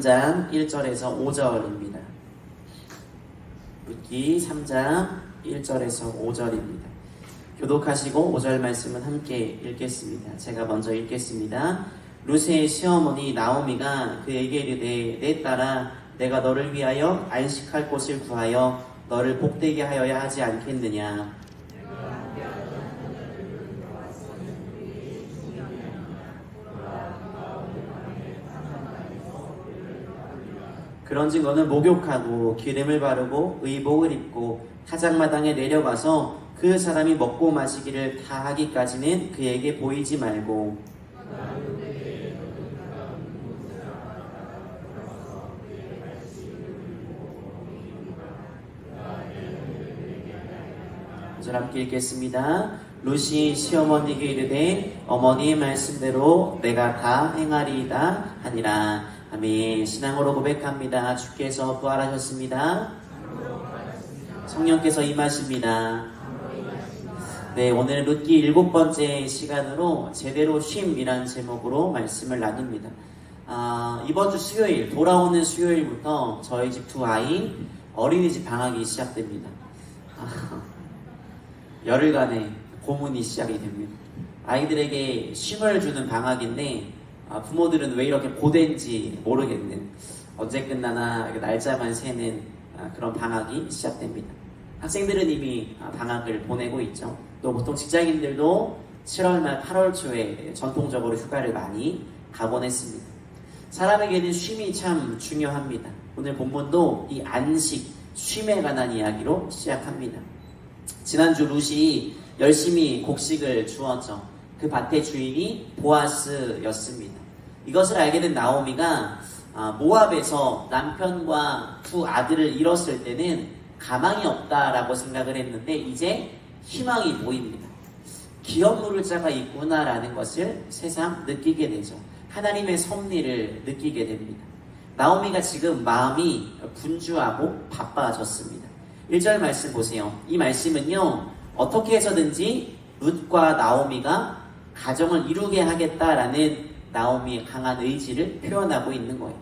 3장 1절에서 5절입니다. 룻기 3장 1절에서 5절입니다. 교독하시고 5절 말씀은 함께 읽겠습니다. 제가 먼저 읽겠습니다. 룻의 시어머니 나오미가 그에게 이르되 내 딸아 내가 너를 위하여 안식할 곳을 구하여 너를 복되게 하여야 하지 않겠느냐. 그런즉 너는 목욕하고 기름을 바르고 의복을 입고 타작마당에 내려가서 그 사람이 먹고 마시기를 다 하기까지는 그에게 보이지 말고 절 함께 읽겠습니다. 룻이 시어머니에게 이르되 어머니의 말씀대로 내가 다 행하리이다 하니라. 아멘. 신앙으로 고백합니다. 주께서 부활하셨습니다. 성령께서 임하십니다. 네, 오늘 룻기 7번째 시간으로 제대로 쉼이란 제목으로 말씀을 나눕니다. 이번 주 수요일, 돌아오는 수요일부터 저희 집 두 아이 어린이집 방학이 시작됩니다. 열흘간의 고문이 시작이 됩니다. 아이들에게 쉼을 주는 방학인데 부모들은 왜 이렇게 고된지 모르겠는, 언제 끝나나 날짜만 세는 그런 방학이 시작됩니다. 학생들은 이미 방학을 보내고 있죠. 또 보통 직장인들도 7월 말 8월 초에 전통적으로 휴가를 많이 가보냈습니다. 사람에게는 쉼이 참 중요합니다. 오늘 본문도 이 안식, 쉼에 관한 이야기로 시작합니다. 지난주 룻이 열심히 곡식을 주었죠. 그 밭의 주인이 보아스였습니다. 이것을 알게 된 나오미가 모압에서 남편과 두 아들을 잃었을 때는 가망이 없다라고 생각을 했는데 이제 희망이 보입니다. 기업물을 자가 있구나라는 것을 새삼 느끼게 되죠. 하나님의 섭리를 느끼게 됩니다. 나오미가 지금 마음이 분주하고 바빠졌습니다. 1절 말씀 보세요. 이 말씀은요, 어떻게 해서든지 룻과 나오미가 가정을 이루게 하겠다라는 나오미의 강한 의지를 표현하고 있는 거예요.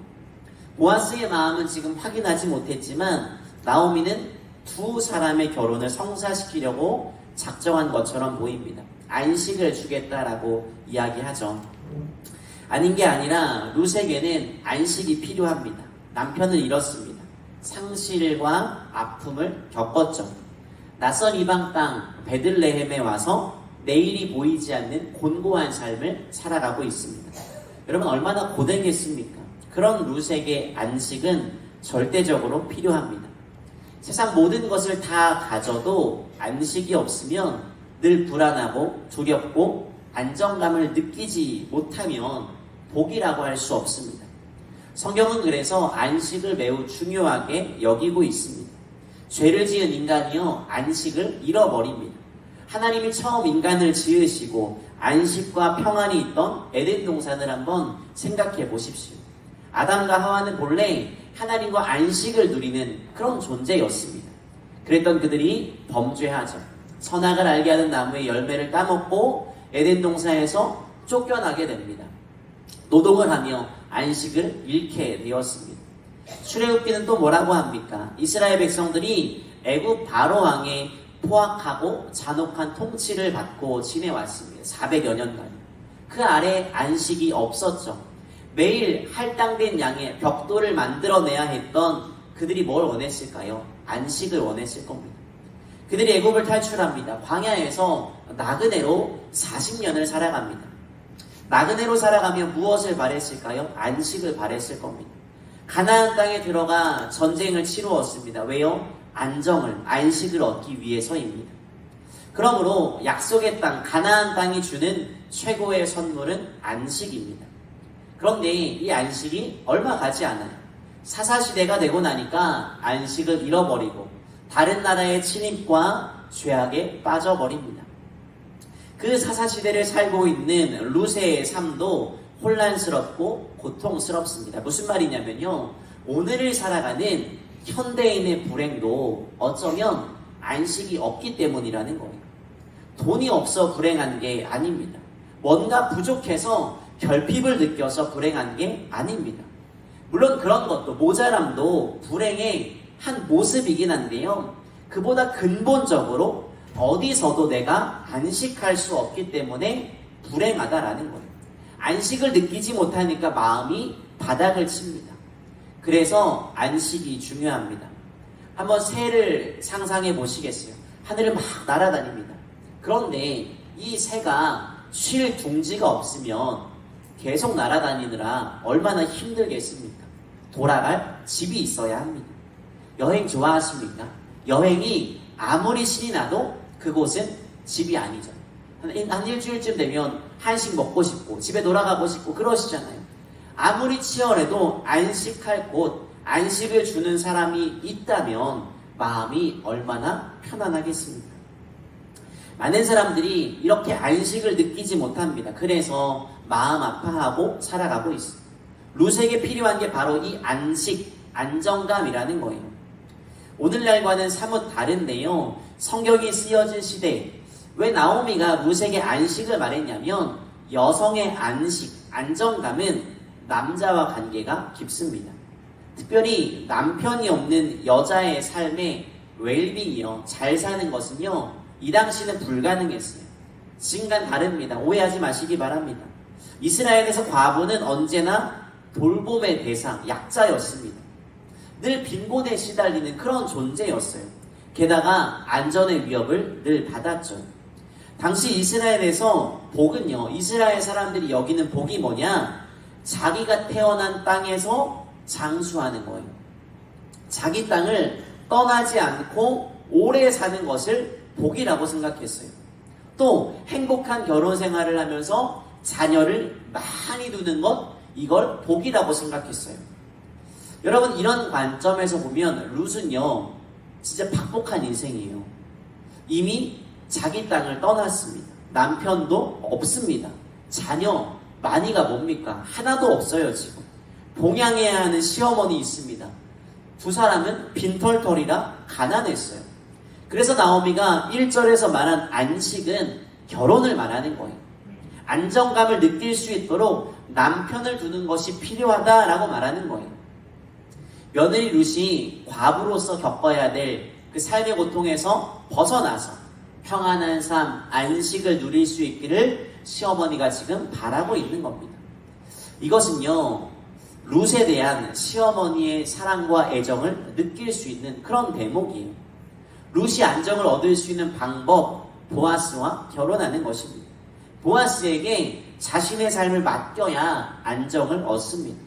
보아스의 마음은 지금 확인하지 못했지만 나오미는 두 사람의 결혼을 성사시키려고 작정한 것처럼 보입니다. 안식을 주겠다라고 이야기하죠. 아닌 게 아니라 룻에게는 안식이 필요합니다. 남편을 잃었습니다. 상실과 아픔을 겪었죠. 낯선 이방 땅 베들레헴에 와서 내일이 보이지 않는 곤고한 삶을 살아가고 있습니다. 여러분 얼마나 고생했습니까? 그런 룻에게 안식은 절대적으로 필요합니다. 세상 모든 것을 다 가져도 안식이 없으면 늘 불안하고 두렵고 안정감을 느끼지 못하면 복이라고 할 수 없습니다. 성경은 그래서 안식을 매우 중요하게 여기고 있습니다. 죄를 지은 인간이요 안식을 잃어버립니다. 하나님이 처음 인간을 지으시고 안식과 평안이 있던 에덴 동산을 한번 생각해 보십시오. 아담과 하와는 본래 하나님과 안식을 누리는 그런 존재였습니다. 그랬던 그들이 범죄하죠. 선악을 알게 하는 나무의 열매를 따먹고 에덴 동산에서 쫓겨나게 됩니다. 노동을 하며 안식을 잃게 되었습니다. 출애굽기는 또 뭐라고 합니까? 이스라엘 백성들이 애굽 바로 왕의 포악하고 잔혹한 통치를 받고 지내왔습니다. 400여 년간. 그 아래 안식이 없었죠. 매일 할당된 양의 벽돌을 만들어내야 했던 그들이 뭘 원했을까요? 안식을 원했을 겁니다. 그들이 애굽을 탈출합니다. 광야에서 나그네로 40년을 살아갑니다. 나그네로 살아가며 무엇을 바랬을까요? 안식을 바랬을 겁니다. 가나안 땅에 들어가 전쟁을 치루었습니다. 왜요? 안식을 얻기 위해서입니다. 그러므로 약속의 땅, 가나안 땅이 주는 최고의 선물은 안식입니다. 그런데 이 안식이 얼마 가지 않아요. 사사시대가 되고 나니까 안식을 잃어버리고 다른 나라의 침입과 죄악에 빠져버립니다. 그 사사시대를 살고 있는 룻의 삶도 혼란스럽고 고통스럽습니다. 무슨 말이냐면요, 오늘을 살아가는 현대인의 불행도 어쩌면 안식이 없기 때문이라는 거예요. 돈이 없어 불행한 게 아닙니다. 뭔가 부족해서 결핍을 느껴서 불행한 게 아닙니다. 물론 그런 것도 모자람도 불행의 한 모습이긴 한데요. 그보다 근본적으로 어디서도 내가 안식할 수 없기 때문에 불행하다라는 거예요. 안식을 느끼지 못하니까 마음이 바닥을 칩니다. 그래서 안식이 중요합니다. 한번 새를 상상해 보시겠어요? 하늘을 막 날아다닙니다. 그런데 이 새가 쉴 둥지가 없으면 계속 날아다니느라 얼마나 힘들겠습니까? 돌아갈 집이 있어야 합니다. 여행 좋아하십니까? 여행이 아무리 신이 나도 그곳은 집이 아니죠. 한 일주일쯤 되면 한식 먹고 싶고 집에 돌아가고 싶고 그러시잖아요. 아무리 치열해도 안식할 곳, 안식을 주는 사람이 있다면 마음이 얼마나 편안하겠습니까? 많은 사람들이 이렇게 안식을 느끼지 못합니다. 그래서 마음 아파하고 살아가고 있습니다. 룻에게 필요한 게 바로 이 안식, 안정감이라는 거예요. 오늘날과는 사뭇 다른데요. 성경이 쓰여진 시대, 왜 나오미가 룻에게 안식을 말했냐면 여성의 안식, 안정감은 남자와 관계가 깊습니다. 특별히 남편이 없는 여자의 삶의 웰빙이요, 잘 사는 것은요, 이 당시는 불가능했어요. 지금과는 다릅니다. 오해하지 마시기 바랍니다. 이스라엘에서 과부는 언제나 돌봄의 대상, 약자였습니다. 늘 빈곤에 시달리는 그런 존재였어요. 게다가 안전의 위협을 늘 받았죠. 당시 이스라엘에서 복은요, 이스라엘 사람들이 여기는 복이 뭐냐? 자기가 태어난 땅에서 장수하는 거예요. 자기 땅을 떠나지 않고 오래 사는 것을 복이라고 생각했어요. 또 행복한 결혼 생활을 하면서 자녀를 많이 두는 것, 이걸 복이라고 생각했어요. 여러분, 이런 관점에서 보면 룻은요, 진짜 팍복한 인생이에요. 이미 자기 땅을 떠났습니다. 남편도 없습니다. 자녀 많이가 뭡니까? 하나도 없어요. 지금 봉양해야 하는 시어머니 있습니다. 두 사람은 빈털털이라 가난했어요. 그래서 나오미가 1절에서 말한 안식은 결혼을 말하는 거예요. 안정감을 느낄 수 있도록 남편을 두는 것이 필요하다라고 말하는 거예요. 며느리 룻이 과부로서 겪어야 될 그 삶의 고통에서 벗어나서 평안한 삶, 안식을 누릴 수 있기를 시어머니가 지금 바라고 있는 겁니다. 이것은요, 룻에 대한 시어머니의 사랑과 애정을 느낄 수 있는 그런 대목이에요. 룻이 안정을 얻을 수 있는 방법, 보아스와 결혼하는 것입니다. 보아스에게 자신의 삶을 맡겨야 안정을 얻습니다.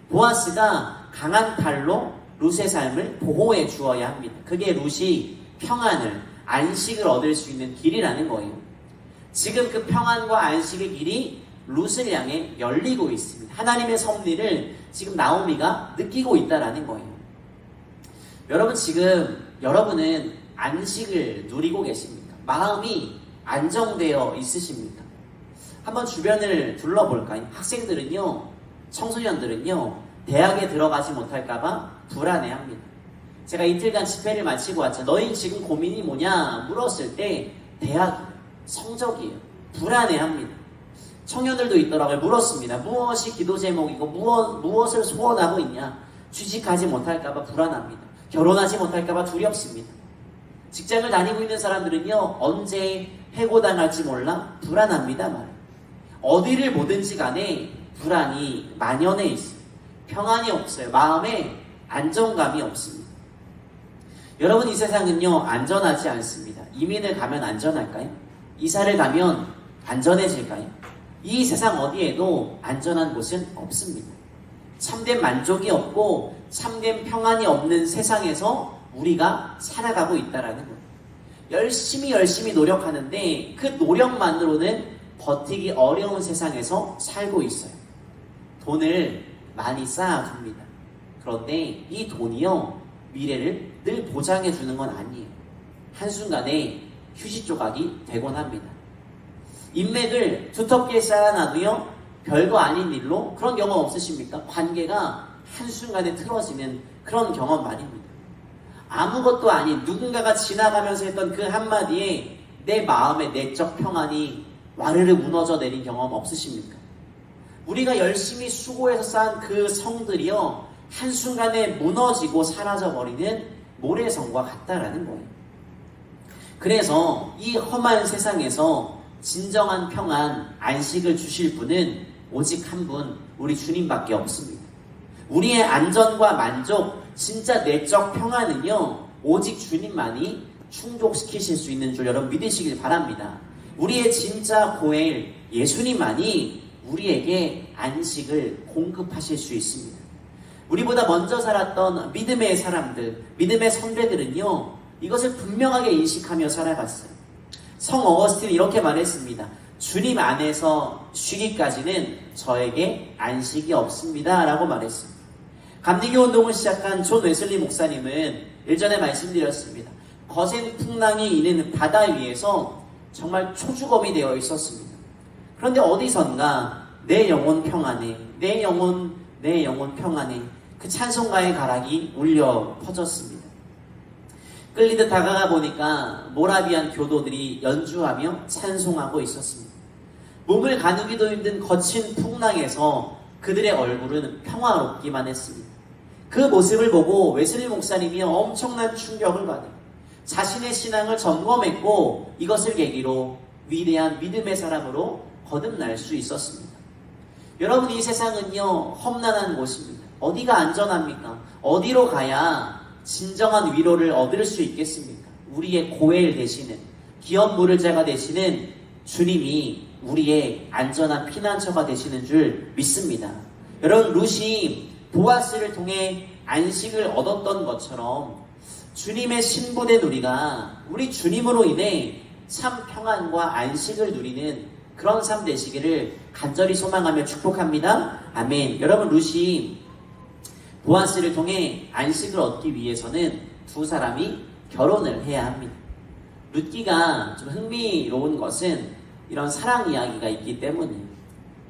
보아스가 강한 팔로 룻의 삶을 보호해 주어야 합니다. 그게 룻이 평안을, 안식을 얻을 수 있는 길이라는 거예요. 지금 그 평안과 안식의 길이 룻을 향해 열리고 있습니다. 하나님의 섭리를 지금 나오미가 느끼고 있다라는 거예요. 여러분, 지금 여러분은 안식을 누리고 계십니까? 마음이 안정되어 있으십니까? 한번 주변을 둘러볼까요? 학생들은요, 청소년들은요, 대학에 들어가지 못할까봐 불안해합니다. 제가 이틀간 집회를 마치고 왔죠. 너희 지금 고민이 뭐냐 물었을 때 대학 성적이에요. 불안해합니다. 청년들도 있더라고요. 물었습니다. 무엇이 기도 제목이고 무엇을 소원하고 있냐? 취직하지 못할까봐 불안합니다. 결혼하지 못할까봐 두렵습니다. 직장을 다니고 있는 사람들은요, 언제 해고당할지 몰라 불안합니다. 말이에요. 어디를 보든지 간에 불안이 만연해 있어요. 평안이 없어요. 마음에 안정감이 없습니다. 여러분, 이 세상은요, 안전하지 않습니다. 이민을 가면 안전할까요? 이사를 가면 안전해질까요? 이 세상 어디에도 안전한 곳은 없습니다. 참된 만족이 없고 참된 평안이 없는 세상에서 우리가 살아가고 있다는 거예요. 열심히 노력하는데 그 노력만으로는 버티기 어려운 세상에서 살고 있어요. 돈을 많이 쌓아둡니다. 그런데 이 돈이요, 미래를 늘 보장해 주는 건 아니에요. 한순간에 휴지 조각이 되곤 합니다. 인맥을 두텁게 쌓아놔도요, 별거 아닌 일로 그런 경험 없으십니까? 관계가 한순간에 틀어지는 그런 경험 말입니다. 아무것도 아닌 누군가가 지나가면서 했던 그 한마디에 내 마음의 내적 평안이 와르르 무너져 내린 경험 없으십니까? 우리가 열심히 수고해서 쌓은 그 성들이요, 한순간에 무너지고 사라져버리는 모래성과 같다라는 거예요. 그래서 이 험한 세상에서 진정한 평안, 안식을 주실 분은 오직 한 분, 우리 주님밖에 없습니다. 우리의 안전과 만족, 진짜 내적 평안은요, 오직 주님만이 충족시키실 수 있는 줄 여러분 믿으시길 바랍니다. 우리의 진짜 고엘, 예수님만이 우리에게 안식을 공급하실 수 있습니다. 우리보다 먼저 살았던 믿음의 사람들, 믿음의 선배들은요, 이것을 분명하게 인식하며 살아갔어요. 성 어거스틴이 이렇게 말했습니다. 주님 안에서 쉬기까지는 저에게 안식이 없습니다 라고 말했습니다. 감리교 운동을 시작한 존 웨슬리 목사님은 일전에 말씀드렸습니다. 거센 풍랑이 이는 바다 위에서 정말 초주검이 되어 있었습니다. 그런데 어디선가 내 영혼 평안해, 내 영혼 평안해, 그 찬송가의 가락이 울려 퍼졌습니다. 끌리듯 다가가 보니까 모라비안 교도들이 연주하며 찬송하고 있었습니다. 몸을 가누기도 힘든 거친 풍랑에서 그들의 얼굴은 평화롭기만 했습니다. 그 모습을 보고 웨슬리 목사님이 엄청난 충격을 받아요. 자신의 신앙을 점검했고 이것을 계기로 위대한 믿음의 사람으로 거듭날 수 있었습니다. 여러분, 이 세상은요, 험난한 곳입니다. 어디가 안전합니까? 어디로 가야 진정한 위로를 얻을 수 있겠습니까? 우리의 고엘 되시는, 기업 물을 자가 되시는 주님이 우리의 안전한 피난처가 되시는 줄 믿습니다. 여러분, 룻이 보아스를 통해 안식을 얻었던 것처럼 주님의 신부된 우리가 우리 주님으로 인해 참 평안과 안식을 누리는 그런 삶 되시기를 간절히 소망하며 축복합니다. 아멘. 여러분, 룻이 보아스를 통해 안식을 얻기 위해서는 두 사람이 결혼을 해야 합니다. 룻기가 좀 흥미로운 것은 이런 사랑 이야기가 있기 때문에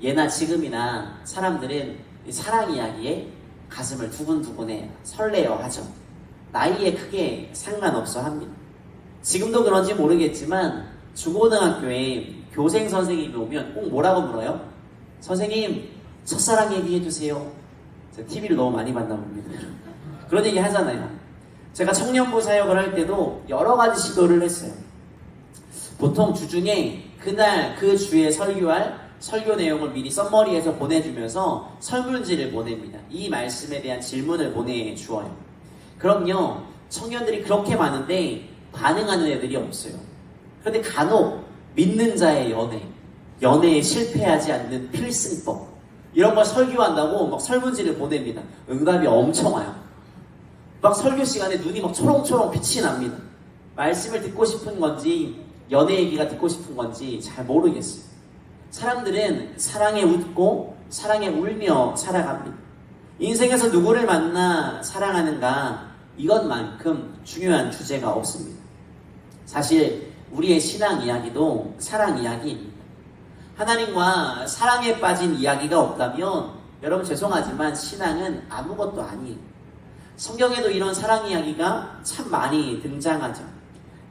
예나 지금이나 사람들은 사랑 이야기에 가슴을 두근두근해 설레어 하죠. 나이에 크게 상관없어 합니다. 지금도 그런지 모르겠지만 중고등학교에 교생 선생님이 오면 꼭 뭐라고 물어요? 선생님, 첫사랑 얘기해주세요. 제가 TV를 너무 많이 봤나 봅니다. 그런 얘기 하잖아요. 제가 청년부 사역을 할 때도 여러 가지 시도를 했어요. 보통 주중에 그날 그 주에 설교할 설교 내용을 미리 썸머리해서 보내주면서 설문지를 보냅니다. 이 말씀에 대한 질문을 보내주어요. 그럼요, 청년들이 그렇게 많은데 반응하는 애들이 없어요. 그런데 간혹 믿는 자의 연애에 실패하지 않는 필승법, 이런 걸 설교한다고 막 설문지를 보냅니다. 응답이 엄청 와요. 막 설교 시간에 눈이 막 초롱초롱 빛이 납니다. 말씀을 듣고 싶은 건지 연애 얘기가 듣고 싶은 건지 잘 모르겠어요. 사람들은 사랑에 웃고 사랑에 울며 살아갑니다. 인생에서 누구를 만나 사랑하는가, 이것만큼 중요한 주제가 없습니다. 사실 우리의 신앙 이야기도 사랑 이야기입니다. 하나님과 사랑에 빠진 이야기가 없다면 여러분 죄송하지만 신앙은 아무것도 아니에요. 성경에도 이런 사랑 이야기가 참 많이 등장하죠.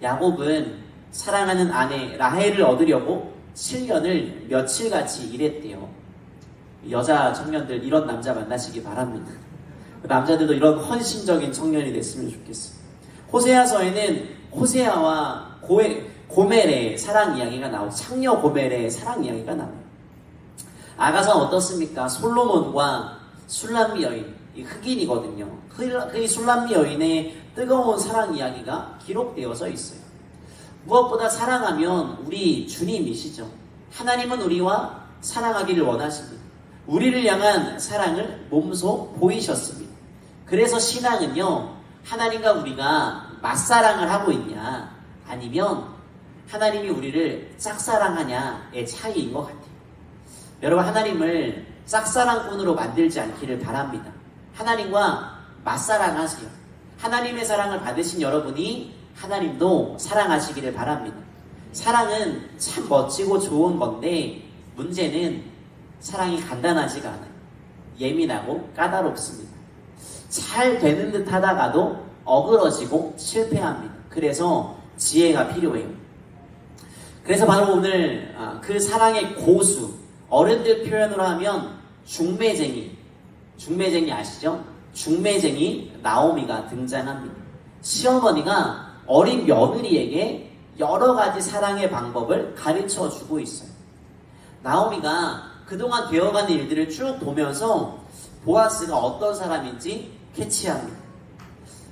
야곱은 사랑하는 아내 라헬을 얻으려고 7년을 며칠같이 일했대요. 여자 청년들 이런 남자 만나시기 바랍니다. 남자들도 이런 헌신적인 청년이 됐으면 좋겠어요. 호세아서에는 호세아와 고멜의 사랑 이야기가 나오고 창녀 고멜의 사랑 이야기가 나와요. 아가서는 어떻습니까? 솔로몬과 술람미 여인, 이 흑인이거든요. 그 술람미 여인의 뜨거운 사랑 이야기가 기록되어져 있어요. 무엇보다 사랑하면 우리 주님이시죠. 하나님은 우리와 사랑하기를 원하십니다. 우리를 향한 사랑을 몸소 보이셨습니다. 그래서 신앙은요, 하나님과 우리가 맞사랑을 하고 있냐, 아니면 하나님이 우리를 짝사랑하냐의 차이인 것 같아요. 여러분, 하나님을 짝사랑꾼으로 만들지 않기를 바랍니다. 하나님과 맞사랑하세요. 하나님의 사랑을 받으신 여러분이 하나님도 사랑하시기를 바랍니다. 사랑은 참 멋지고 좋은 건데 문제는 사랑이 간단하지가 않아요. 예민하고 까다롭습니다. 잘 되는 듯 하다가도 어그러지고 실패합니다. 그래서 지혜가 필요해요. 그래서 바로 오늘 그 사랑의 고수, 어른들 표현으로 하면 중매쟁이 아시죠? 중매쟁이 나오미가 등장합니다. 시어머니가 어린 며느리에게 여러 가지 사랑의 방법을 가르쳐 주고 있어요. 나오미가 그동안 되어가는 일들을 쭉 보면서 보아스가 어떤 사람인지 캐치합니다.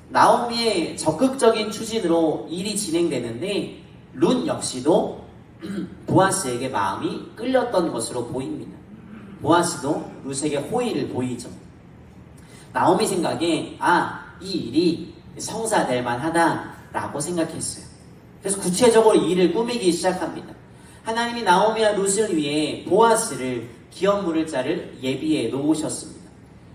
나오미의 적극적인 추진으로 일이 진행되는데 룻 역시도 보아스에게 마음이 끌렸던 것으로 보입니다. 보아스도 룻에게 호의를 보이죠. 나오미 생각에 이 일이 성사될 만하다라고 생각했어요. 그래서 구체적으로 이 일을 꾸미기 시작합니다. 하나님이 나오미와 룻을 위해 보아스를 기업 물을 자를 예비해 놓으셨습니다.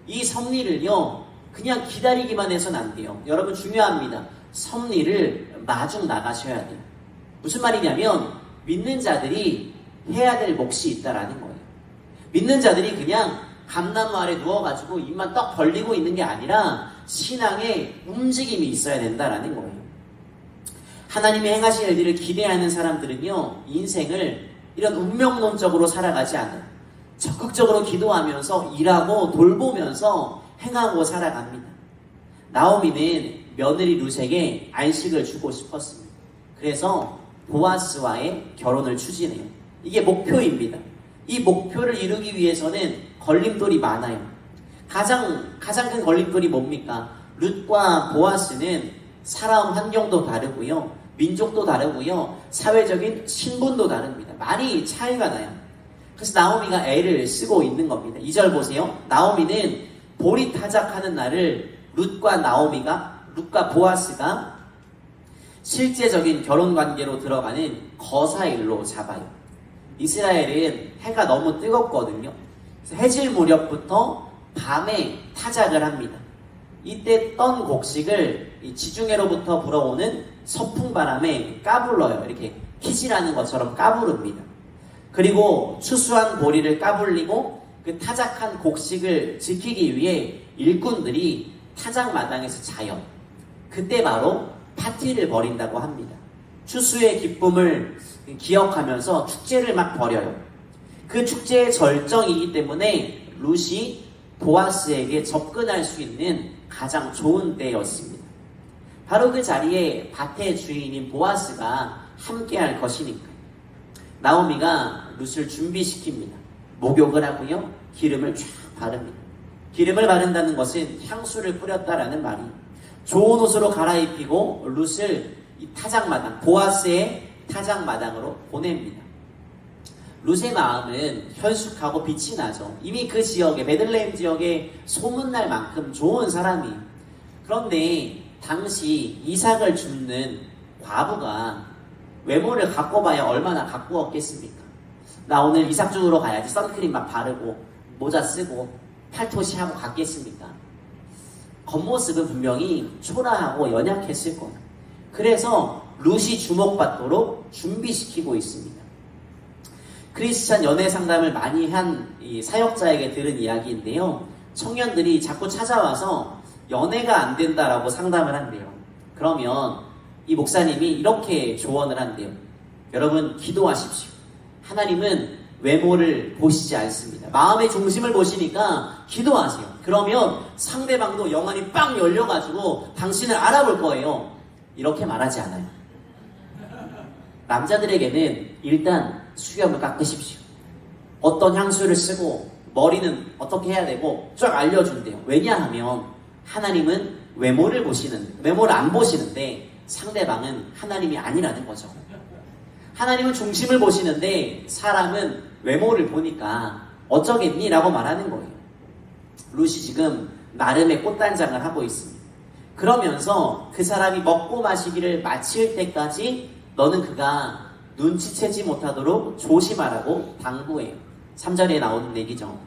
이 섭리를요 그냥 기다리기만 해서는 안 돼요. 여러분 중요합니다. 섭리를 마중 나가셔야 돼요. 무슨 말이냐면 믿는 자들이 해야 될 몫이 있다라는 거예요. 믿는 자들이 그냥 감나무 아래 누워가지고 입만 떡 벌리고 있는 게 아니라 신앙에 움직임이 있어야 된다라는 거예요. 하나님이 행하실 일들을 기대하는 사람들은요 인생을 이런 운명론적으로 살아가지 않아요. 적극적으로 기도하면서 일하고 돌보면서 행하고 살아갑니다. 나오미는 며느리 룻에게 안식을 주고 싶었습니다. 그래서 보아스와의 결혼을 추진해요. 이게 목표입니다. 이 목표를 이루기 위해서는 걸림돌이 많아요. 가장 큰 걸림돌이 뭡니까? 룻과 보아스는 살아온 환경도 다르고요. 민족도 다르고요. 사회적인 신분도 다릅니다. 많이 차이가 나요. 그래서 나오미가 애를 쓰고 있는 겁니다. 2절 보세요. 나오미는 보리 타작하는 날을 룻과 보아스가 실제적인 결혼 관계로 들어가는 거사일로 잡아요. 이스라엘은 해가 너무 뜨겁거든요. 그래서 해질 무렵부터 밤에 타작을 합니다. 이때 떤 곡식을 지중해로부터 불어오는 서풍 바람에 까불러요. 이렇게 키질하는 것처럼 까부릅니다. 그리고 추수한 보리를 까불리고 그 타작한 곡식을 지키기 위해 일꾼들이 타작 마당에서 자요. 그때 바로 파티를 벌인다고 합니다. 추수의 기쁨을 기억하면서 축제를 막 벌여요. 그 축제의 절정이기 때문에 룻이 보아스에게 접근할 수 있는 가장 좋은 때였습니다. 바로 그 자리에 밭의 주인인 보아스가 함께할 것이니까요. 나오미가 룻을 준비시킵니다. 목욕을 하고요. 기름을 쫙 바릅니다. 기름을 바른다는 것은 향수를 뿌렸다라는 말이 좋은 옷으로 갈아입히고 룻을 이 타작마당, 보아스의 타작마당으로 보냅니다. 룻의 마음은 현숙하고 빛이 나죠. 이미 그 지역에, 베들레헴 지역에 소문날 만큼 좋은 사람이에요. 그런데 당시 이삭을 줍는 과부가 외모를 갖고 봐야 얼마나 갖고 왔겠습니까? 나 오늘 이삭 주우러 가야지. 선크림 막 바르고 모자 쓰고 팔토시 하고 갔겠습니까? 겉모습은 분명히 초라하고 연약했을 거예요. 그래서 룻이 주목받도록 준비시키고 있습니다. 크리스찬 연애 상담을 많이 한 이 사역자에게 들은 이야기인데요. 청년들이 자꾸 찾아와서 연애가 안 된다라고 상담을 한대요. 그러면 이 목사님이 이렇게 조언을 한대요. 여러분 기도하십시오. 하나님은 외모를 보시지 않습니다. 마음의 중심을 보시니까 기도하세요. 그러면 상대방도 영안이 빵 열려가지고 당신을 알아볼 거예요. 이렇게 말하지 않아요. 남자들에게는 일단 수염을 깎으십시오. 어떤 향수를 쓰고 머리는 어떻게 해야 되고 쫙 알려준대요. 왜냐하면 하나님은 외모를 안 보시는데 상대방은 하나님이 아니라는 거죠. 하나님은 중심을 보시는데 사람은 외모를 보니까 어쩌겠니? 라고 말하는 거예요. 룻이 지금 나름의 꽃단장을 하고 있습니다. 그러면서 그 사람이 먹고 마시기를 마칠 때까지 너는 그가 눈치채지 못하도록 조심하라고 당부해요. 3절에 나오는 얘기죠.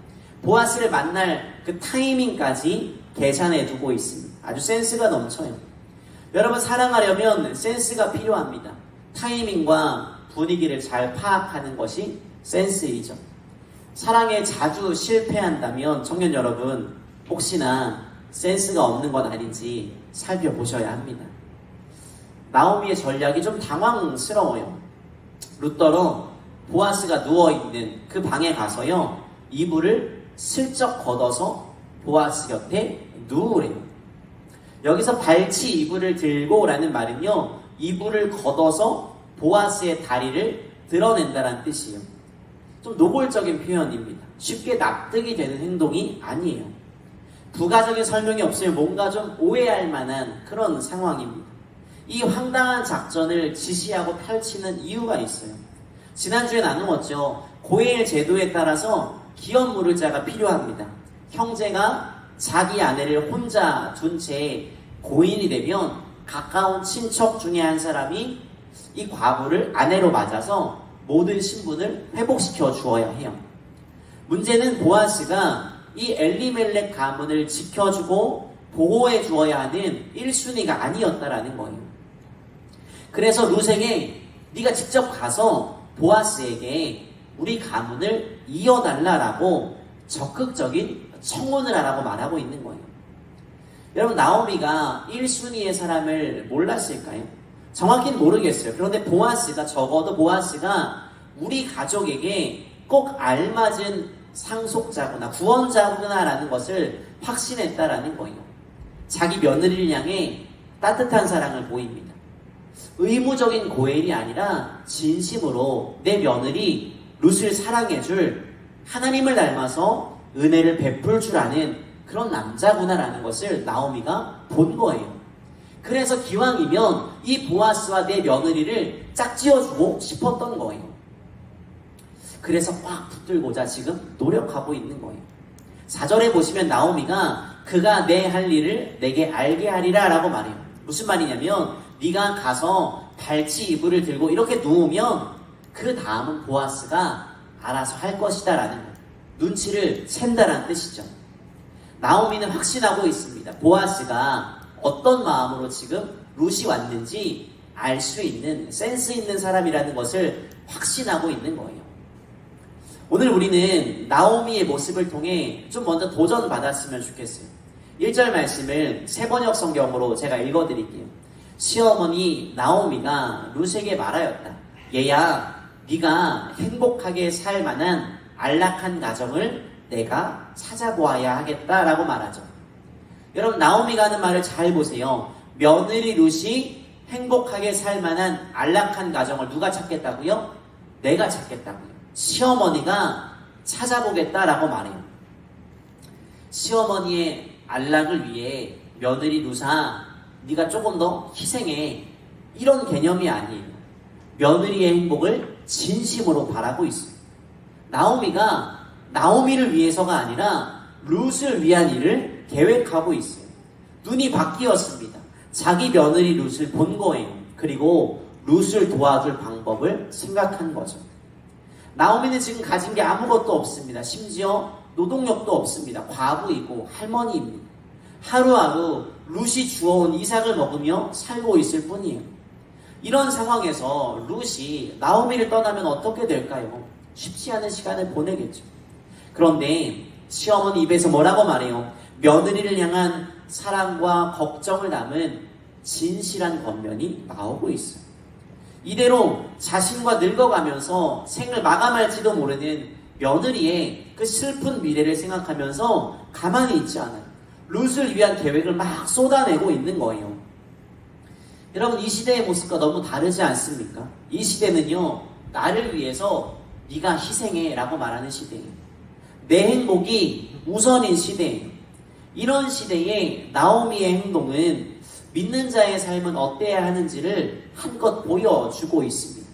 보아스를 만날 그 타이밍까지 계산해 두고 있습니다. 아주 센스가 넘쳐요. 여러분 사랑하려면 센스가 필요합니다. 타이밍과 분위기를 잘 파악하는 것이 센스이죠. 사랑에 자주 실패한다면 청년 여러분 혹시나 센스가 없는 건 아닌지 살펴보셔야 합니다. 나오미의 전략이 좀 당황스러워요. 룻더러 보아스가 누워있는 그 방에 가서요 이불을 슬쩍 걷어서 보아스 곁에 누우래요. 여기서 발치 이불을 들고라는 말은요, 이불을 걷어서 보아스의 다리를 드러낸다는 뜻이에요. 좀 노골적인 표현입니다. 쉽게 납득이 되는 행동이 아니에요. 부가적인 설명이 없으면 뭔가 좀 오해할 만한 그런 상황입니다. 이 황당한 작전을 지시하고 펼치는 이유가 있어요. 지난주에 나누었죠. 고해일 제도에 따라서 기업 물을 자가 필요합니다. 형제가 자기 아내를 혼자 둔 채 고인이 되면 가까운 친척 중에 한 사람이 이 과부를 아내로 맞아서 모든 신분을 회복시켜 주어야 해요. 문제는 보아스가 이 엘리멜렉 가문을 지켜주고 보호해 주어야 하는 1순위가 아니었다라는 거예요. 그래서 룻에게 네가 직접 가서 보아스에게 우리 가문을 이어달라라고 적극적인 청혼을 하라고 말하고 있는 거예요. 여러분, 나오미가 1순위의 사람을 몰랐을까요? 정확히는 모르겠어요. 그런데 적어도 보아스가 우리 가족에게 꼭 알맞은 상속자구나, 구원자구나라는 것을 확신했다라는 거예요. 자기 며느리를 향해 따뜻한 사랑을 보입니다. 의무적인 고엘이 아니라 진심으로 내 며느리 룻을 사랑해줄, 하나님을 닮아서 은혜를 베풀 줄 아는 그런 남자구나라는 것을 나오미가 본 거예요. 그래서 기왕이면 이 보아스와 내 며느리를 짝지어주고 싶었던 거예요. 그래서 꽉 붙들고자 지금 노력하고 있는 거예요. 4절에 보시면 나오미가 그가 내 할 일을 내게 알게 하리라 라고 말해요. 무슨 말이냐면 네가 가서 발치 이불을 들고 이렇게 누우면 그 다음은 보아스가 알아서 할 것이다 라는 거예요. 눈치를 챈다라는 뜻이죠. 나오미는 확신하고 있습니다. 보아스가 어떤 마음으로 지금 룻이 왔는지 알 수 있는, 센스 있는 사람이라는 것을 확신하고 있는 거예요. 오늘 우리는 나오미의 모습을 통해 좀 먼저 도전받았으면 좋겠어요. 1절 말씀을 세번역 성경으로 제가 읽어드릴게요. 시어머니 나오미가 룻에게 말하였다. 얘야, 네가 행복하게 살 만한 안락한 가정을 내가 찾아보아야 하겠다라고 말하죠. 여러분, 나오미가 하는 말을 잘 보세요. 며느리 룻이 행복하게 살 만한 안락한 가정을 누가 찾겠다고요? 내가 찾겠다고요. 시어머니가 찾아보겠다라고 말해요. 시어머니의 안락을 위해 며느리 룻아, 네가 조금 더 희생해, 이런 개념이 아니에요. 며느리의 행복을 진심으로 바라고 있어요. 나오미가 나오미를 위해서가 아니라 룻을 위한 일을 계획하고 있어요. 눈이 바뀌었습니다. 자기 며느리 룻을 본 거예요. 그리고 룻을 도와줄 방법을 생각한 거죠. 나오미는 지금 가진 게 아무것도 없습니다. 심지어 노동력도 없습니다. 과부이고 할머니입니다. 하루하루 룻이 주워온 이삭을 먹으며 살고 있을 뿐이에요. 이런 상황에서 룻이 나오미를 떠나면 어떻게 될까요? 쉽지 않은 시간을 보내겠죠. 그런데 시어머니 입에서 뭐라고 말해요? 며느리를 향한 사랑과 걱정을 담은 진실한 겉면이 나오고 있어요. 이대로 자신과 늙어가면서 생을 마감할지도 모르는 며느리의 그 슬픈 미래를 생각하면서 가만히 있지 않아요. 룻을 위한 계획을 막 쏟아내고 있는 거예요. 여러분, 이 시대의 모습과 너무 다르지 않습니까? 이 시대는요, 나를 위해서 네가 희생해 라고 말하는 시대예요. 내 행복이 우선인 시대예요. 이런 시대에 나오미의 행동은 믿는 자의 삶은 어때야 하는지를 한껏 보여주고 있습니다.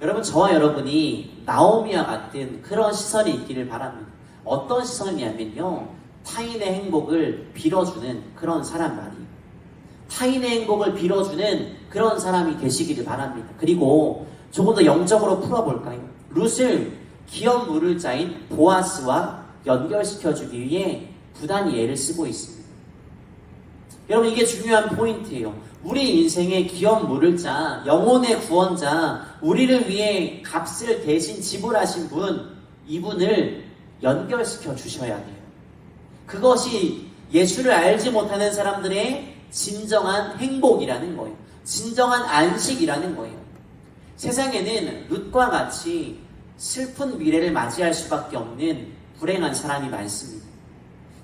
여러분, 저와 여러분이 나오미와 같은 그런 시선이 있기를 바랍니다. 어떤 시선이냐면요, 타인의 행복을 빌어주는 그런 사람 말이에요. 타인의 행복을 빌어주는 그런 사람이 되시기를 바랍니다. 그리고 조금 더 영적으로 풀어볼까요? 룻을 기업 물을 자인 보아스와 연결시켜주기 위해 부단히 애를 쓰고 있습니다. 여러분, 이게 중요한 포인트예요. 우리 인생의 기업 물을 자, 영혼의 구원자, 우리를 위해 값을 대신 지불하신 분, 이분을 연결시켜 주셔야 돼요. 그것이 예수를 알지 못하는 사람들의 진정한 행복이라는 거예요. 진정한 안식이라는 거예요. 세상에는 룻과 같이 슬픈 미래를 맞이할 수밖에 없는 불행한 사람이 많습니다.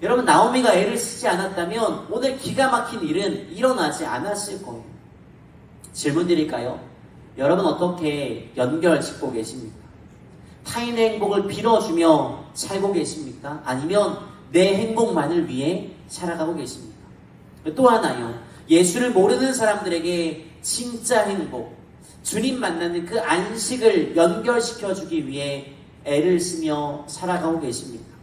여러분, 나오미가 애를 쓰지 않았다면 오늘 기가 막힌 일은 일어나지 않았을 거예요. 질문 드릴까요? 여러분, 어떻게 연결 짓고 계십니까? 타인의 행복을 빌어주며 살고 계십니까? 아니면 내 행복만을 위해 살아가고 계십니까? 또 하나요. 예수를 모르는 사람들에게 진짜 행복, 주님 만나는 그 안식을 연결시켜주기 위해 애를 쓰며 살아가고 계십니까?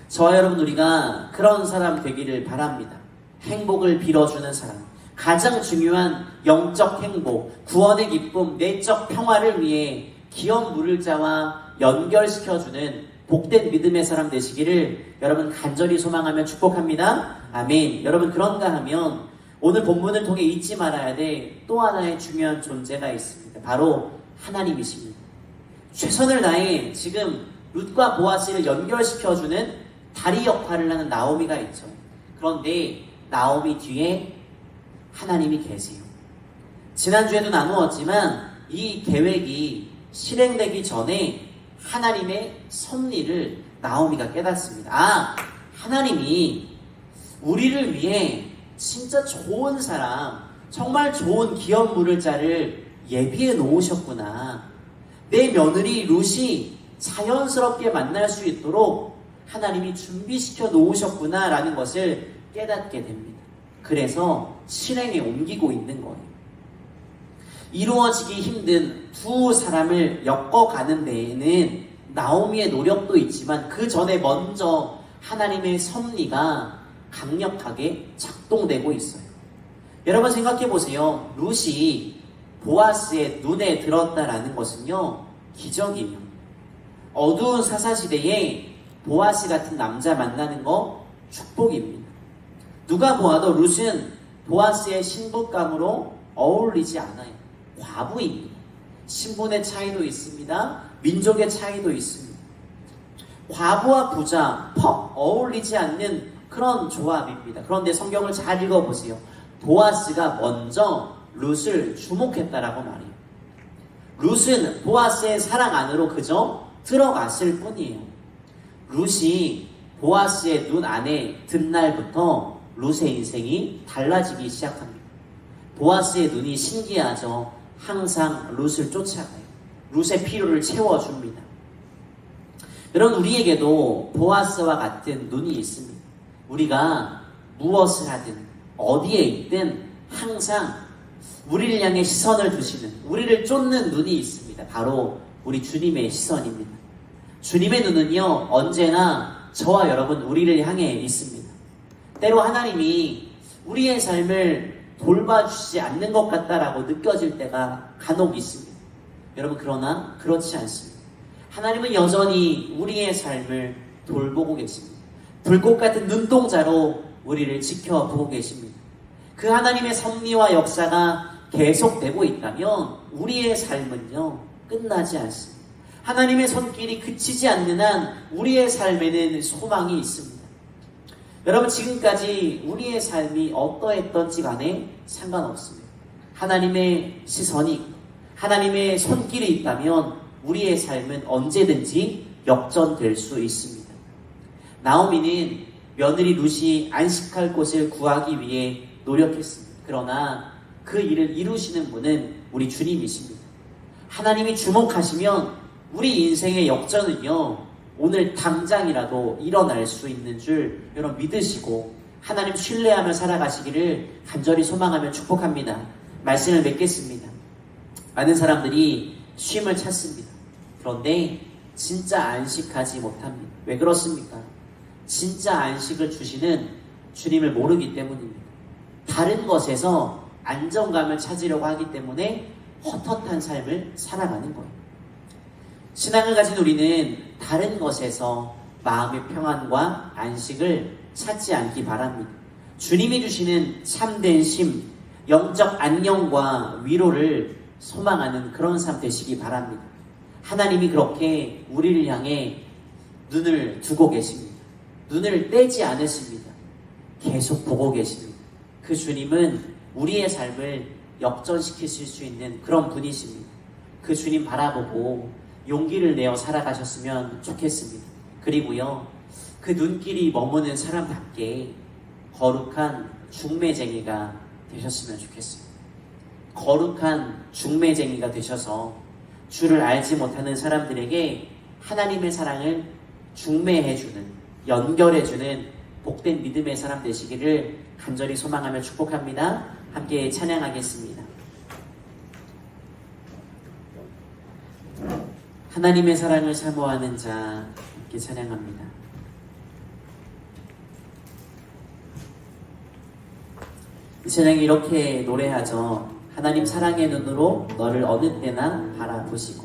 저와 여러분, 우리가 그런 사람 되기를 바랍니다. 행복을 빌어주는 사람, 가장 중요한 영적 행복, 구원의 기쁨, 내적 평화를 위해 기업 물을 자와 연결시켜주는 복된 믿음의 사람 되시기를 여러분 간절히 소망하며 축복합니다. 아멘. 여러분, 그런가 하면 오늘 본문을 통해 잊지 말아야 될 또 하나의 중요한 존재가 있습니다. 바로 하나님이십니다. 최선을 다해 지금 룻과 보아스를 연결시켜주는 다리 역할을 하는 나오미가 있죠. 그런데 나오미 뒤에 하나님이 계세요. 지난주에도 나누었지만 이 계획이 실행되기 전에 하나님의 섭리를 나오미가 깨닫습니다. 하나님이 우리를 위해 진짜 좋은 사람, 정말 좋은 기업 물을 자를 예비해 놓으셨구나. 내 며느리 룻이 자연스럽게 만날 수 있도록 하나님이 준비시켜 놓으셨구나 라는 것을 깨닫게 됩니다. 그래서 실행에 옮기고 있는 거예요. 이루어지기 힘든 두 사람을 엮어가는 데에는 나오미의 노력도 있지만 그 전에 먼저 하나님의 섭리가 강력하게 작동되고 있어요. 여러분, 생각해 보세요. 룻이 보아스의 눈에 들었다라는 것은요, 기적이에요. 어두운 사사시대에 보아스 같은 남자 만나는 거 축복입니다. 누가 보아도 룻은 보아스의 신부감으로 어울리지 않아요. 과부입니다. 신분의 차이도 있습니다. 민족의 차이도 있습니다. 과부와 부자 퍽 어울리지 않는 그런 조합입니다. 그런데 성경을 잘 읽어보세요. 보아스가 먼저 룻을 주목했다라고 말해요. 룻은 보아스의 사랑 안으로 그저 들어갔을 뿐이에요. 룻이 보아스의 눈 안에 든 날부터 룻의 인생이 달라지기 시작합니다. 보아스의 눈이 신기하죠. 항상 룻을 쫓아가요. 룻의 필요를 채워줍니다. 여러분, 우리에게도 보아스와 같은 눈이 있습니다. 우리가 무엇을 하든 어디에 있든 항상 우리를 향해 시선을 두시는, 우리를 쫓는 눈이 있습니다. 바로 우리 주님의 시선입니다. 주님의 눈은요, 언제나 저와 여러분 우리를 향해 있습니다. 때로 하나님이 우리의 삶을 돌봐주시지 않는 것 같다라고 느껴질 때가 간혹 있습니다. 여러분, 그러나 그렇지 않습니다. 하나님은 여전히 우리의 삶을 돌보고 계십니다. 불꽃 같은 눈동자로 우리를 지켜보고 계십니다. 그 하나님의 섭리와 역사가 계속되고 있다면 우리의 삶은요, 끝나지 않습니다. 하나님의 손길이 그치지 않는 한 우리의 삶에는 소망이 있습니다. 여러분, 지금까지 우리의 삶이 어떠했던지 간에 상관없습니다. 하나님의 시선이, 하나님의 손길이 있다면 우리의 삶은 언제든지 역전될 수 있습니다. 나오미는 며느리 룻이 안식할 곳을 구하기 위해 노력했습니다. 그러나 그 일을 이루시는 분은 우리 주님이십니다. 하나님이 주목하시면 우리 인생의 역전은요, 오늘 당장이라도 일어날 수 있는 줄 여러분 믿으시고 하나님 신뢰하며 살아가시기를 간절히 소망하며 축복합니다. 말씀을 맺겠습니다. 많은 사람들이 쉼을 찾습니다. 그런데 진짜 안식하지 못합니다. 왜 그렇습니까? 진짜 안식을 주시는 주님을 모르기 때문입니다. 다른 것에서 안정감을 찾으려고 하기 때문에 헛헛한 삶을 살아가는 거예요. 신앙을 가진 우리는 다른 것에서 마음의 평안과 안식을 찾지 않기 바랍니다. 주님이 주시는 참된 쉼, 영적 안녕과 위로를 소망하는 그런 삶 되시기 바랍니다. 하나님이 그렇게 우리를 향해 눈을 두고 계십니다. 눈을 떼지 않으십니다. 계속 보고 계십니다. 그 주님은 우리의 삶을 역전시키실 수 있는 그런 분이십니다. 그 주님 바라보고 용기를 내어 살아가셨으면 좋겠습니다. 그리고요, 그 눈길이 머무는 사람답게 거룩한 중매쟁이가 되셨으면 좋겠어요. 거룩한 중매쟁이가 되셔서 주를 알지 못하는 사람들에게 하나님의 사랑을 중매해주는, 연결해주는 복된 믿음의 사람 되시기를 간절히 소망하며 축복합니다. 함께 찬양하겠습니다. 하나님의 사랑을 사모하는 자, 함께 찬양합니다. 이 찬양이 이렇게 노래하죠. 하나님 사랑의 눈으로 너를 어느 때나 바라보시고.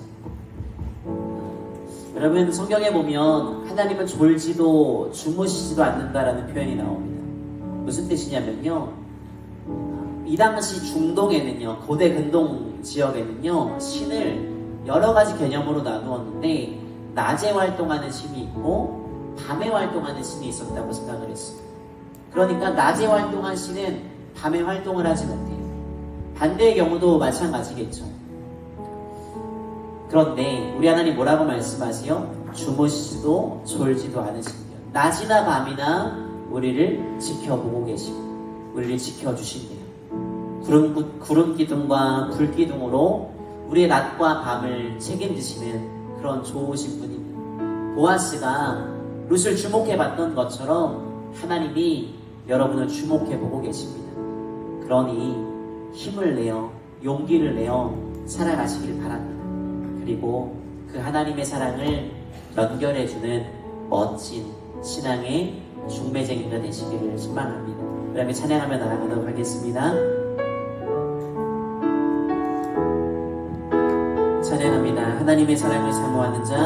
여러분, 성경에 보면 하나님은 졸지도 주무시지도 않는다라는 표현이 나옵니다. 무슨 뜻이냐면요, 이 당시 중동에는요, 고대 근동 지역에는요, 신을 여러 가지 개념으로 나누었는데 낮에 활동하는 신이 있고 밤에 활동하는 신이 있었다고 생각을 했어요. 그러니까 낮에 활동한 신은 밤에 활동을 하지 못해요. 반대의 경우도 마찬가지겠죠. 그런데 우리 하나님 뭐라고 말씀하세요? 주무시지도 졸지도 않으신대요. 낮이나 밤이나 우리를 지켜보고 계시고 우리를 지켜주신대요. 구름 기둥과 불 기둥으로 우리의 낮과 밤을 책임지시는 그런 좋으신 분입니다. 보아스가 룻을 주목해봤던 것처럼 하나님이 여러분을 주목해보고 계십니다. 그러니 힘을 내어 용기를 내어 살아가시길 바랍니다. 그리고 그 하나님의 사랑을 연결해주는 멋진 신앙의 중매쟁이가 되시기를 소망합니다. 그 다음에 찬양하며 나아가도록 하겠습니다. 찬양합니다. 하나님의 사랑을 사모하는 자,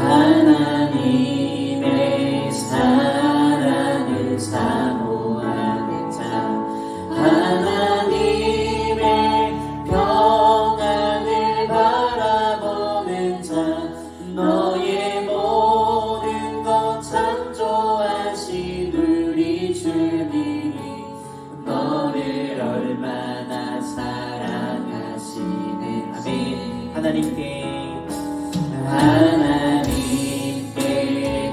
하나님의 사랑을 사모하는 자, 하나님의 평안을 바라보는 자, 너의 모든 것 창조하신 우리 주님이 너를 얼마나 사랑하시는 아멘. 하나님께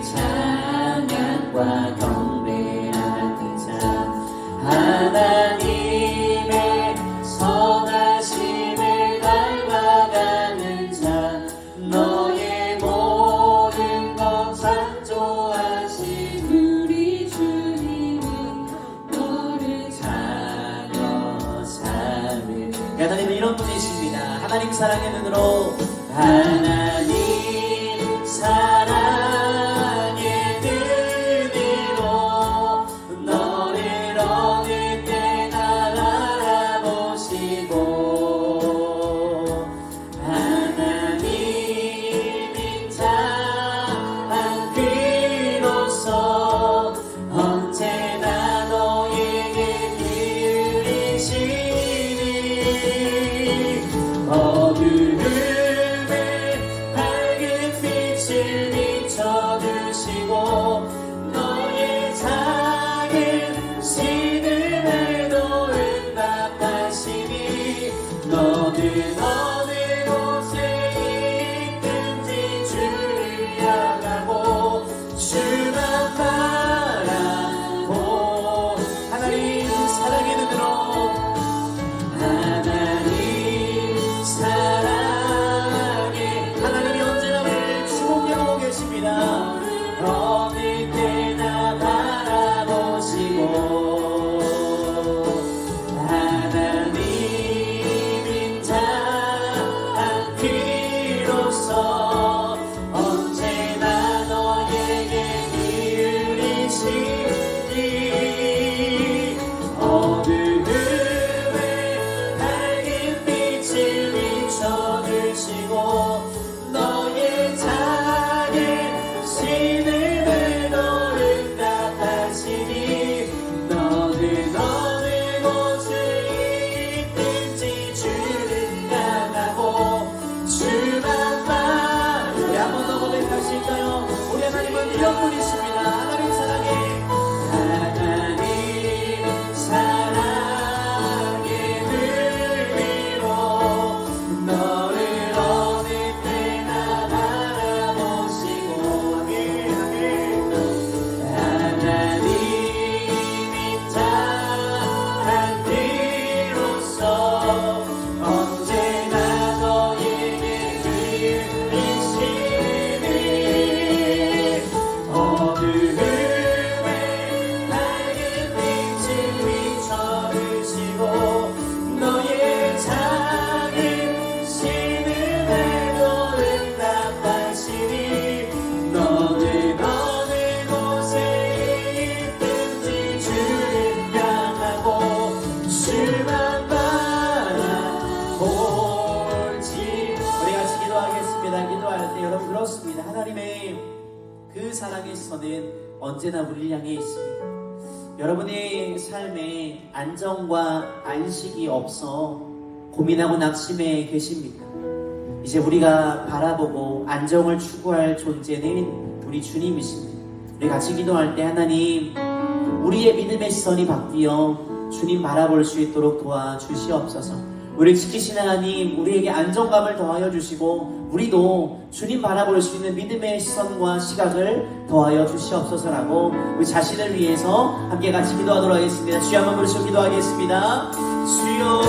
찬양과 경배하는 자, 하나님의 선하심을 닮아가는 자, 너의 모든 것 창조하신 우리 주님이 너를 자녀 삼을. 하나님은 이런 분이십니다. 하나님 사랑의 눈으로, 하나님 사랑의 눈으로 너를 어느 때나 바라보시고, 하나님인 자 한 귀로서 언제나 너에게 기울이시니 어두움에 밝은 빛을 비춰주시고 너의 작은 신음에도 응답하시니 너는 어느 곳에 있든지 주를 향하고 주만 바라보. 하나님 사랑의 눈으로, 하나님 사랑해. 하나님이 언제나 우리를 주목해보고 계십니다. 어느 때나 바라보시고, 하나님인 자 한 귀로서 언제나 너에게 기울이시니 어두움에 밝은 빛을 비춰주시고 너의 작은 신음에도 응답하시니 너는 어느 곳에 있든지 주를 향하고 주만 바라. 우리 한 번 더 고백할 수 있어요? 우리 하나님은 이런 분이십니다. 하나님 사랑해. 하나님 사랑의 눈으로 너를 어느 때나 바라보시고, 아멘, 아멘. 하나님의 그 사랑의 시선은 언제나 우리를 향해 있습니다. 여러분의 삶에 안정과 안식이 없어 고민하고 낙심해 계십니까? 이제 우리가 바라보고 안정을 추구할 존재는 우리 주님이십니다. 우리 같이 기도할 때 하나님, 우리의 믿음의 시선이 바뀌어 주님 바라볼 수 있도록 도와주시옵소서. 우리 지키시는 하나님, 우리에게 안정감을 더하여 주시고 우리도 주님 바라볼 수 있는 믿음의 시선과 시각을 더하여 주시옵소서라고 우리 자신을 위해서 함께 같이 기도하도록 하겠습니다. 주여 한번 부르시고 기도하겠습니다. 주여,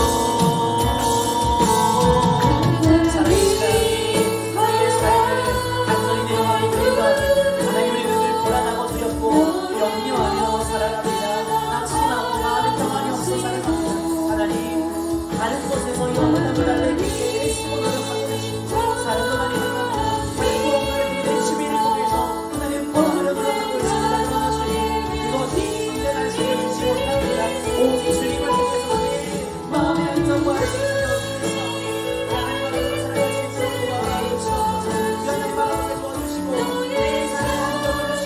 다른 곳에서 영원함을 알기 위해 수고를 하고 계십니다. 다른 동안에 하나님 내 취미를 통해서 하나님 보호하려고 하고 있습니다. 주님, 그것이 참된 안식을 주지 못합니다. 오직 주님을 통해서 내 마음의 안정과 안식을 주시옵소서. 하나님 바라보고 살아갈 수 있도록 도와주시옵소서. 하나님 바라보게 도와주시고 내 삶의 안정을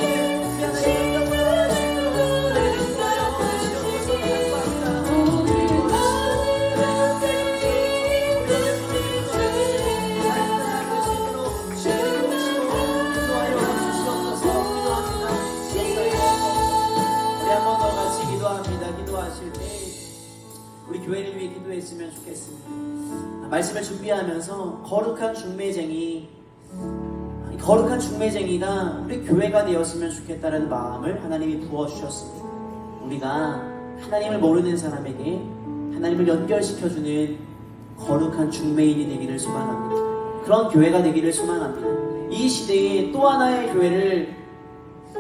주시는 하나님 영광을 알아갈 수 있도록 나를 인도하여 주시옵소서. 감사합니다. 기도하실 때 우리 교회를 위해 기도했으면 좋겠습니다. 말씀을 준비하면서 거룩한 중매쟁이가 우리 교회가 되었으면 좋겠다는 마음을 하나님이 부어주셨습니다. 우리가 하나님을 모르는 사람에게 하나님을 연결시켜주는 거룩한 중매인이 되기를 소망합니다. 그런 교회가 되기를 소망합니다. 이 시대에 또 하나의 교회를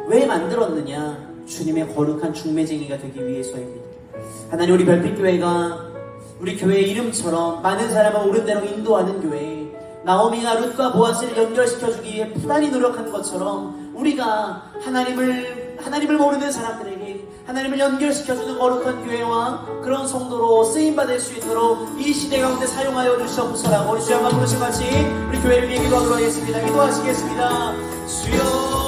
왜 만들었느냐? 주님의 거룩한 중매쟁이가 되기 위해서입니다. 하나님, 우리 별빛교회가 우리 교회의 이름처럼 많은 사람을 옳은 대로 인도하는 교회, 나오미가 룻과 보아스를 연결시켜주기 위해 부단히 노력한 것처럼 우리가 하나님을 모르는 사람들에게 하나님을 연결시켜주는 거룩한 교회와 그런 성도로 쓰임받을 수 있도록 이 시대 가운데 사용하여 주시옵소서라고 우리 주여 한번 부르시고 같이 우리 교회를 위해 기도하도록 하겠습니다. 기도하시겠습니다. 주여,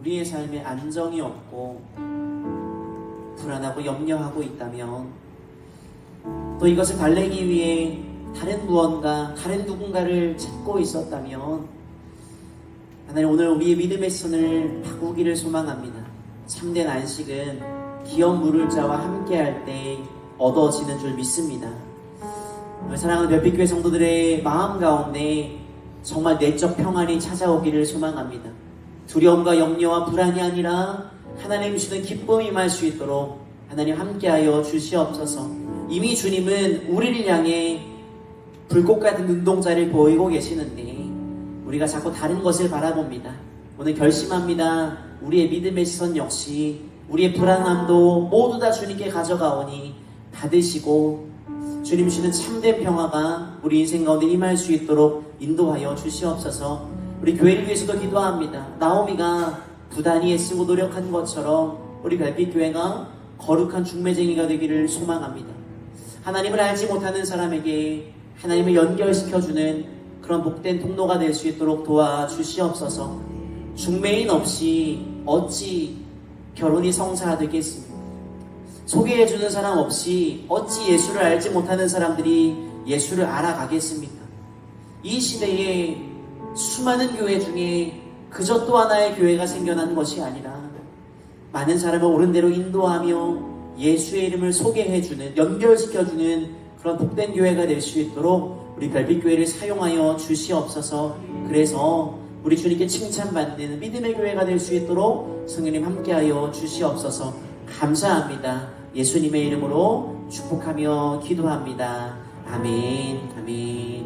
우리의 삶에 안정이 없고 불안하고 염려하고 있다면, 또 이것을 달래기 위해 다른 누군가를 찾고 있었다면, 하나님 오늘 우리의 믿음의 손을 바꾸기를 소망합니다. 참된 안식은 기업 물을 자와 함께할 때 얻어지는 줄 믿습니다. 사랑하는 별빛교회 성도들의 마음 가운데 정말 내적 평안이 찾아오기를 소망합니다. 두려움과 염려와 불안이 아니라 하나님 주시는 기쁨이 임할 수 있도록 하나님 함께하여 주시옵소서. 이미 주님은 우리를 향해 불꽃 같은 눈동자를 보이고 계시는데 우리가 자꾸 다른 것을 바라봅니다. 오늘 결심합니다. 우리의 믿음의 시선 역시 우리의 불안함도 모두 다 주님께 가져가오니 받으시고 주님 주시는 참된 평화가 우리 인생 가운데 임할 수 있도록 인도하여 주시옵소서. 우리 교회를 위해서도 기도합니다. 나오미가 부단히 애쓰고 노력한 것처럼 우리 별빛교회가 거룩한 중매쟁이가 되기를 소망합니다. 하나님을 알지 못하는 사람에게 하나님을 연결시켜주는 그런 복된 통로가 될 수 있도록 도와주시옵소서. 중매인 없이 어찌 결혼이 성사되겠습니까? 소개해주는 사람 없이 어찌 예수를 알지 못하는 사람들이 예수를 알아가겠습니까? 이 시대에 수많은 교회 중에 그저 또 하나의 교회가 생겨난 것이 아니라 많은 사람을 옳은 대로 인도하며 예수의 이름을 소개해주는, 연결시켜주는 그런 복된 교회가 될 수 있도록 우리 별빛교회를 사용하여 주시옵소서. 그래서 우리 주님께 칭찬받는 믿음의 교회가 될 수 있도록 성령님 함께하여 주시옵소서. 감사합니다. 예수님의 이름으로 축복하며 기도합니다. 아멘. 아멘.